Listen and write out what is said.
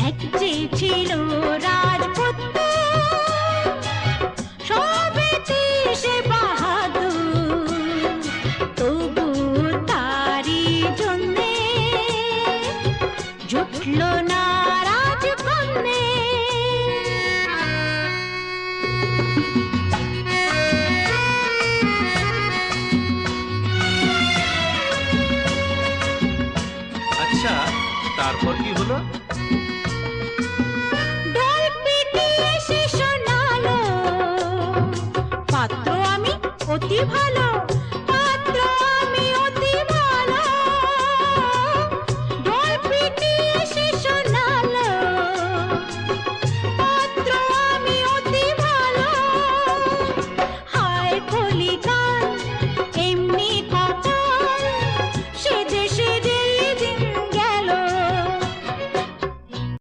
এক যে ছিল রাজপুত্র, সবেতে সে বাহাদুর, তবু তারি জন্যে জুটল না রাজকন্যে। আচ্ছা, তারপর কি হলো? ঢোল পিটিয়ে সে শোনালো, পাত্র আমি অতি ভালো।